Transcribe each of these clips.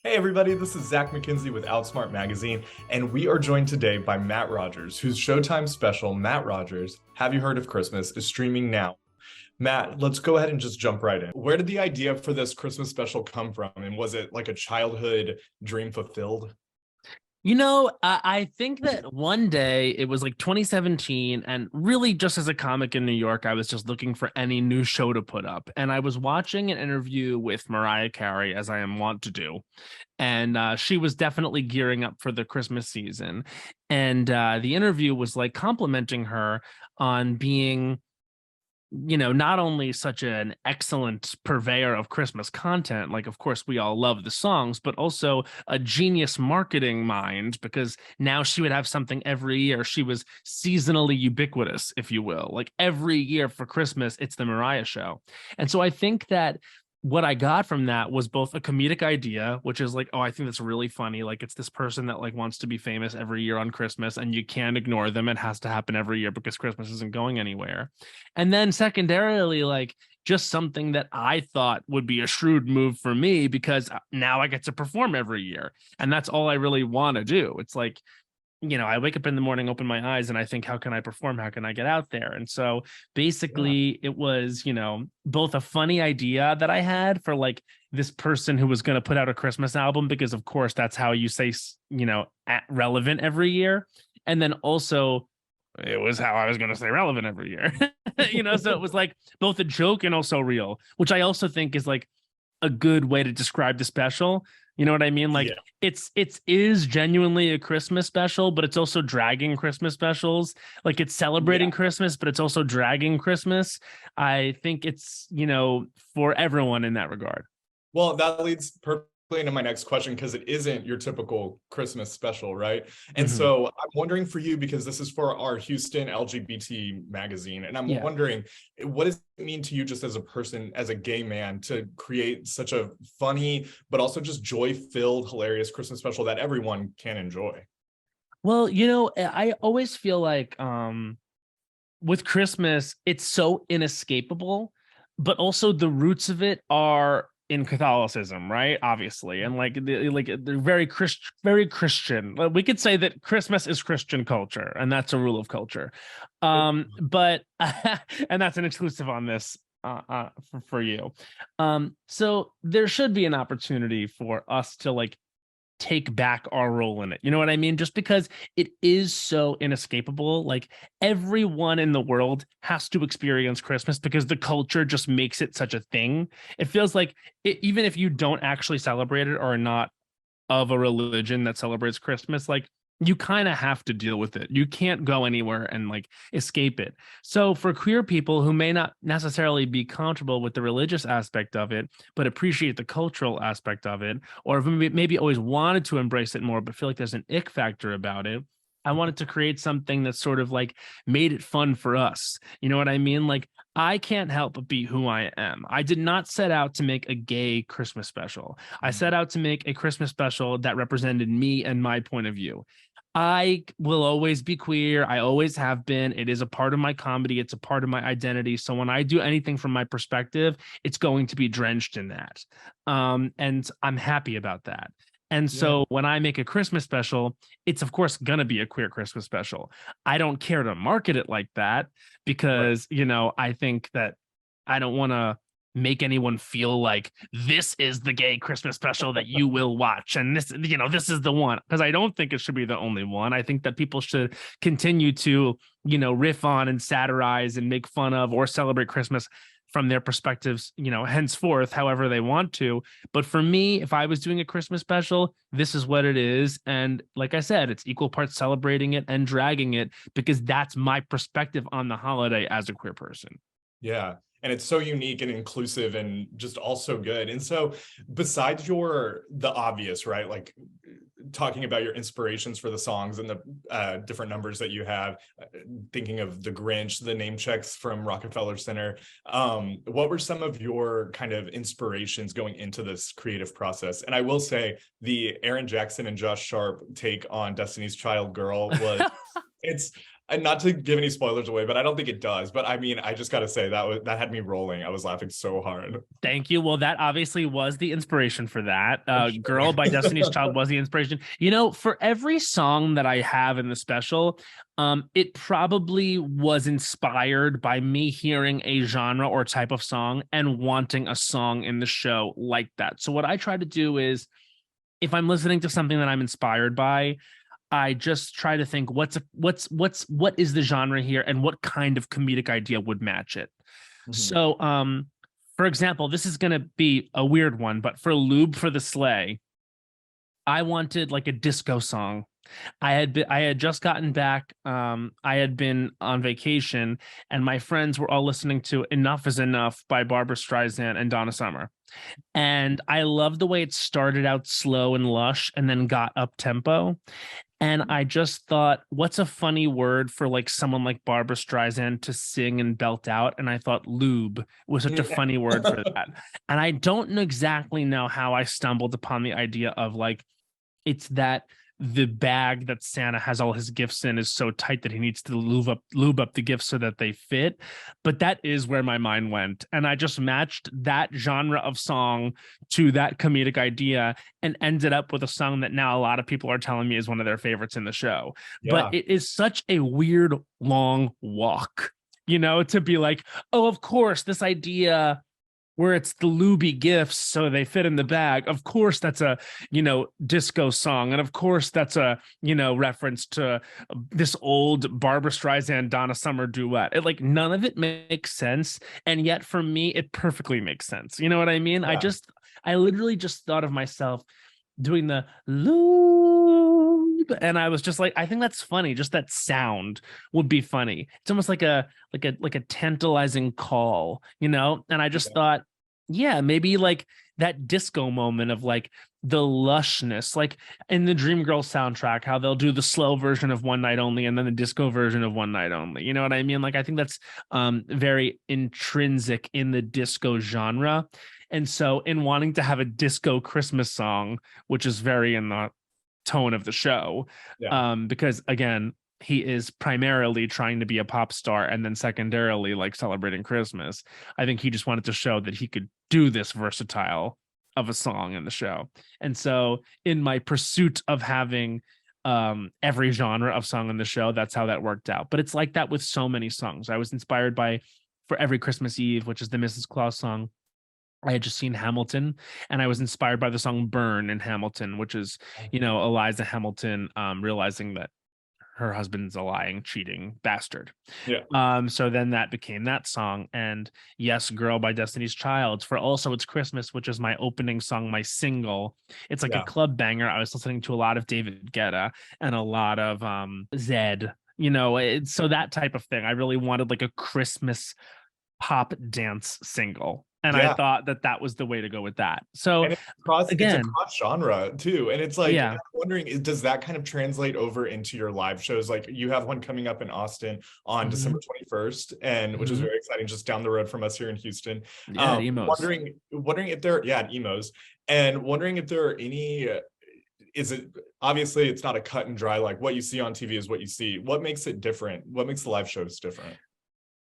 Hey everybody, this is Zach McKenzie with Outsmart Magazine, and we are joined today by Matt Rogers, whose Showtime special, Matt Rogers, Have You Heard of Christmas, is streaming now. Matt, let's go ahead and just jump right in. Where did the idea for this Christmas special come from, and was it like a childhood dream fulfilled? I think that one day it was like 2017, and really just as a comic in New York, I was just looking for any new show to put up. And I was watching an interview with Mariah Carey, as I am wont to do. And she was definitely gearing up for the Christmas season. And the interview was like complimenting her on being not only such an excellent purveyor of Christmas content, like, of course, we all love the songs, but also a genius marketing mind, because now she would have something every year. She was seasonally ubiquitous, if you will. Like every year for Christmas, it's the Mariah show. And so I think that what I got from that was both a comedic idea, which is like, oh, I think that's really funny. Like it's this person that like wants to be famous every year on Christmas, and you can't ignore them. It has to happen every year because Christmas isn't going anywhere. And then secondarily, like just something that I thought would be a shrewd move for me, because now I get to perform every year. And that's all I really want to do. It's like, I wake up in the morning, open my eyes, and I think, how can I perform? How can I get out there? And so Yeah. basically, it was, both a funny idea that I had for like this person who was going to put out a Christmas album, because of course, that's how you say, relevant every year. And then also, it was how I was going to stay relevant every year. So it was like both a joke and also real, which I also think is like a good way to describe the special. You know what I mean? Like Yeah. it's is genuinely a Christmas special, but it's also dragging Christmas specials. Like it's celebrating Yeah. Christmas, but it's also dragging Christmas. I think it's, for everyone in that regard. Well, that leads perfectly into my next question because it isn't your typical Christmas special, right? And Mhm. so I'm wondering for you, because this is for our Houston LGBT magazine, and I'm Yeah. wondering, what does it mean to you just as a person, as a gay man, to create such a funny, but also just joy-filled, hilarious Christmas special that everyone can enjoy? Well, I always feel like with Christmas, it's so inescapable, but also the roots of it are in Catholicism, right? Obviously, and like they're very Christian. We could say that Christmas is Christian culture, and that's a rule of culture. But and that's an exclusive on this for you. So there should be an opportunity for us to like take back our role in it. You know what I mean? Just because it is so inescapable, like everyone in the world has to experience Christmas because the culture just makes it such a thing. It feels like even if you don't actually celebrate it or are not of a religion that celebrates Christmas, like you kind of have to deal with it. You can't go anywhere and like escape it. So for queer people who may not necessarily be comfortable with the religious aspect of it, but appreciate the cultural aspect of it, or maybe always wanted to embrace it more, but feel like there's an ick factor about it, I wanted to create something that sort of like made it fun for us. You know what I mean? Like I can't help but be who I am. I did not set out to make a gay Christmas special. I set out to make a Christmas special that represented me and my point of view. I will always be queer. I always have been. It is a part of my comedy. It's a part of my identity. So when I do anything from my perspective, it's going to be drenched in that. And I'm happy about that. And Yeah. so when I make a Christmas special, it's of course going to be a queer Christmas special. I don't care to market it like that Right. because, I think that I don't want to make anyone feel like this is the gay Christmas special that you will watch. And this is the one, because I don't think it should be the only one. I think that people should continue to, riff on and satirize and make fun of or celebrate Christmas from their perspectives, henceforth, however they want to. But for me, if I was doing a Christmas special, this is what it is. And like I said, it's equal parts celebrating it and dragging it because that's my perspective on the holiday as a queer person. Yeah. And it's so unique and inclusive and just also good. And so besides the obvious, right? Like talking about your inspirations for the songs and the different numbers that you have, thinking of the Grinch, the name checks from Rockefeller Center. What were some of your kind of inspirations going into this creative process? And I will say the Aaron Jackson and Josh Sharp take on Destiny's Child Girl was it's and not to give any spoilers away, but I don't think it does. But I mean, I just got to say that had me rolling. I was laughing so hard. Thank you. Well, that obviously was the inspiration for that. Sure. Girl by Destiny's Child was the inspiration. You know, for every song that I have in the special, it probably was inspired by me hearing a genre or type of song and wanting a song in the show like that. So what I try to do is, if I'm listening to something that I'm inspired by, I just try to think what is the genre here and what kind of comedic idea would match it. So for example, this is going to be a weird one, but for Lube for the Sleigh, I wanted like a disco song. I had just gotten back. I had been on vacation, and my friends were all listening to "Enough Is Enough" by Barbra Streisand and Donna Summer. And I loved the way it started out slow and lush, and then got up tempo. And I just thought, what's a funny word for like someone like Barbra Streisand to sing and belt out? And I thought lube was such a funny word for that. And I don't exactly know how I stumbled upon the idea of like, it's that the bag that Santa has all his gifts in is so tight that he needs to lube up the gifts so that they fit. But that is where my mind went. And I just matched that genre of song to that comedic idea and ended up with a song that now a lot of people are telling me is one of their favorites in the show. Yeah. But it is such a weird, long walk, you know, to be like, oh, of course, this idea where it's the looby gifts so they fit in the bag. Of course, that's a, you know, disco song. And of course, that's a, you know, reference to this old Barbra Streisand, Donna Summer duet. It, like, none of it makes sense. And yet for me, it perfectly makes sense. You know what I mean? Yeah. I literally just thought of myself doing the lube, and I was just like, I think that's funny. Just that sound would be funny. It's almost like a tantalizing call, you know? And I just thought, yeah, maybe like that disco moment of like the lushness, like in the Dreamgirls soundtrack, how they'll do the slow version of One Night Only and then the disco version of One Night Only. You know what I mean? Like, I think that's very intrinsic in the disco genre. And so in wanting to have a disco Christmas song, which is very in the tone of the show, because again, he is primarily trying to be a pop star and then secondarily like celebrating Christmas. I think he just wanted to show that he could do this versatile of a song in the show. And so in my pursuit of having every genre of song in the show, that's how that worked out. But it's like that with so many songs. I was inspired by For Every Christmas Eve, which is the Mrs. Claus song. I had just seen Hamilton, and I was inspired by the song Burn in Hamilton, which is, you know, Eliza Hamilton realizing that her husband's a lying, cheating bastard. Yeah. So then that became that song. And Yes, Girl by Destiny's Child for Also It's Christmas, which is my opening song, my single. It's like a club banger. I was listening to a lot of David Guetta and a lot of Zed, you know, so that type of thing. I really wanted like a Christmas pop dance single. And I thought that was the way to go with that. So it's a cross genre too. And it's like, I'm wondering, does that kind of translate over into your live shows? Like you have one coming up in Austin on December 21st, and which is very exciting, just down the road from us here in Houston. Yeah, emos. Wondering if there, emos, and wondering if there are any, is it, obviously it's not a cut and dry, like what you see on TV is what you see. What makes it different? What makes the live shows different?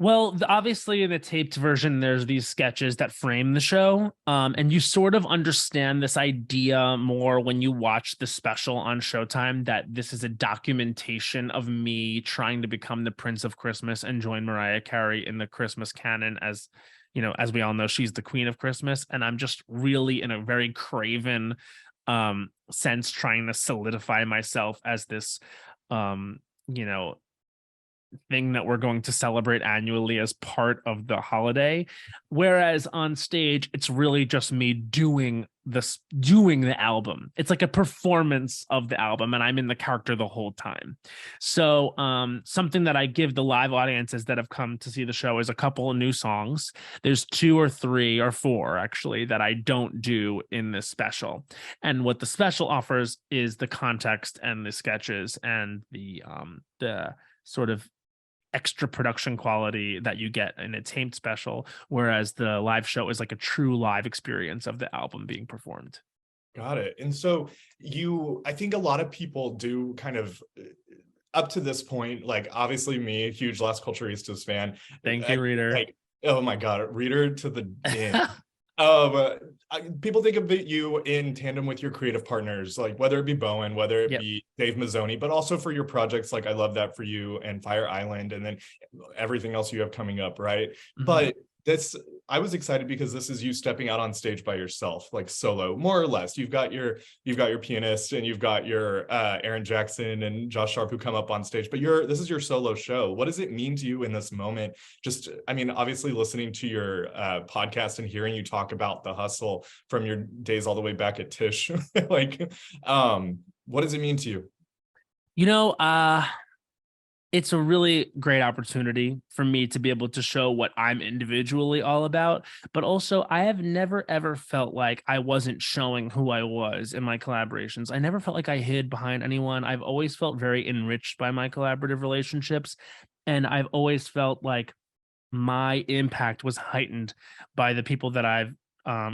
Well, obviously in the taped version, there's these sketches that frame the show. And you sort of understand this idea more when you watch the special on Showtime, that this is a documentation of me trying to become the Prince of Christmas and join Mariah Carey in the Christmas canon. As you know, as we all know, she's the Queen of Christmas. And I'm just really in a very craven sense trying to solidify myself as this, you know, thing that we're going to celebrate annually as part of the holiday, whereas on stage it's really just me doing the album. It's like a performance of the album, and I'm in the character the whole time. So something that I give the live audiences that have come to see the show is a couple of new songs. There's 2 or 3 or 4 actually that I don't do in this special, and what the special offers is the context and the sketches and the sort of extra production quality that you get in a taped special, whereas the live show is like a true live experience of the album being performed. Got it. And so I think a lot of people do kind of up to this point, like obviously me, a huge Las Culturistas fan. Thank you, Reader. Like, oh my God, Reader to the end. People think of you in tandem with your creative partners, like whether it be Bowen, whether it be Dave Mazzoni, but also for your projects. Like I love that for you and Fire Island, and then everything else you have coming up, right? Mm-hmm. But I was excited because this is you stepping out on stage by yourself, like solo, more or less. You've got your pianist and you've got your Aaron Jackson and Josh Sharp who come up on stage, but this is your solo show. What does it mean to you in this moment? Just, I mean, obviously listening to your podcast and hearing you talk about the hustle from your days all the way back at Tisch, like, what does it mean to you? You know, it's a really great opportunity for me to be able to show what I'm individually all about. But also, I have never, ever felt like I wasn't showing who I was in my collaborations. I never felt like I hid behind anyone. I've always felt very enriched by my collaborative relationships. And I've always felt like my impact was heightened by the people that I've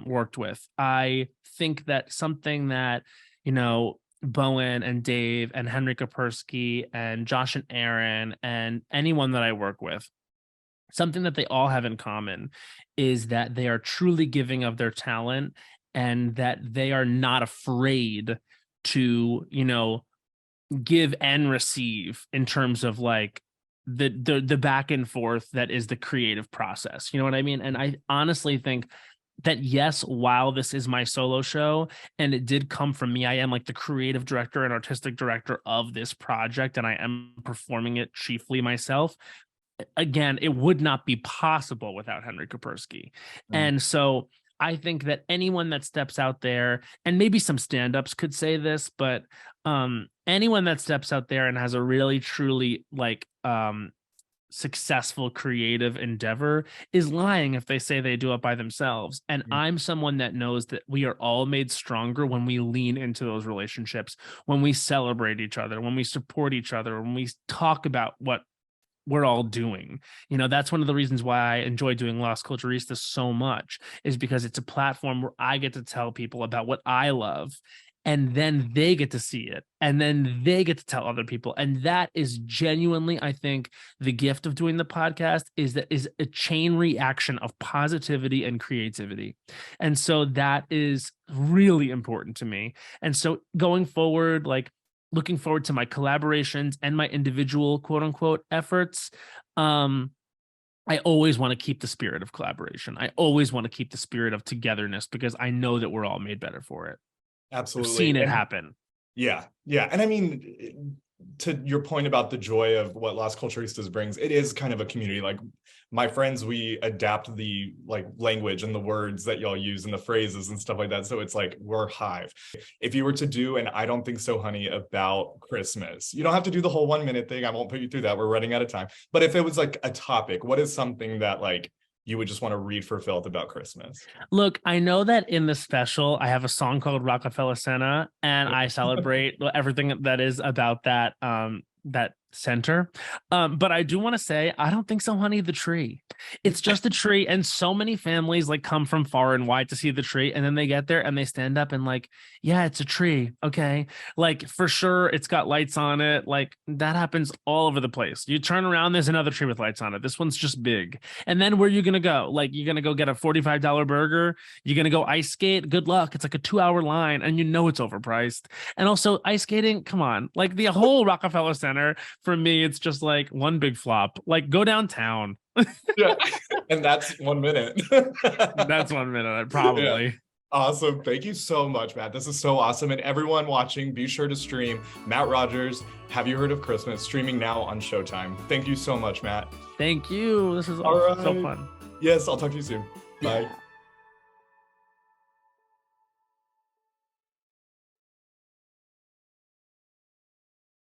worked with. I think that something that, you know, Bowen and Dave and Henry Kapersky and Josh and Aaron and anyone that I work with, something that they all have in common is that they are truly giving of their talent and that they are not afraid to, you know, give and receive in terms of like the back and forth that is the creative process. You know what I mean? And I honestly think that yes, while this is my solo show and it did come from me, I am like the creative director and artistic director of this project, and I am performing it chiefly myself. Again, it would not be possible without Henry Kapersky. And so I think that anyone that steps out there, and maybe some stand-ups could say this, but anyone that steps out there and has a really truly like successful creative endeavor is lying if they say they do it by themselves. And I'm someone that knows that we are all made stronger when we lean into those relationships, when we celebrate each other, when we support each other, when we talk about what we're all doing. You know, that's one of the reasons why I enjoy doing Las Culturistas so much, is because it's a platform where I get to tell people about what I love, and then they get to see it, and then they get to tell other people. And that is genuinely, I think, the gift of doing the podcast is a chain reaction of positivity and creativity. And so that is really important to me. And so going forward, like looking forward to my collaborations and my individual quote unquote efforts, I always want to keep the spirit of collaboration. I always want to keep the spirit of togetherness, because I know that we're all made better for it. Absolutely. I've seen it happen. Yeah. Yeah. And I mean, to your point about the joy of what Las Culturistas brings, it is kind of a community. Like my friends, we adapt the like language and the words that y'all use and the phrases and stuff like that. So it's like, we're Hive. If you were to do an I don't think so, honey, about Christmas, you don't have to do the whole 1 minute thing. I won't put you through that. We're running out of time. But if it was like a topic, what is something that like you would just want to read for filth about Christmas? Look, I know that in the special, I have a song called Rockefeller Center, and I celebrate everything that is about that, that center. But I do want to say, I don't think so, honey, the tree. It's just a tree. And so many families like come from far and wide to see the tree. And then they get there and they stand up and like, yeah, it's a tree. Okay. Like for sure, it's got lights on it. Like that happens all over the place. You turn around, there's another tree with lights on it. This one's just big. And then where are you going to go? Like you're going to go get a $45 burger. You're going to go ice skate. Good luck. It's like a 2-hour line and you know it's overpriced. And also ice skating. Come on. Like the whole Rockefeller Center, for me, it's just like one big flop. Like go downtown. Yeah. And that's 1 minute. That's 1 minute, probably. Yeah. Awesome. Thank you so much, Matt. This is so awesome. And everyone watching, be sure to stream Matt Rogers, Have You Heard of Christmas? Streaming now on Showtime. Thank you so much, Matt. Thank you. This is so fun. Yes, I'll talk to you soon. Bye.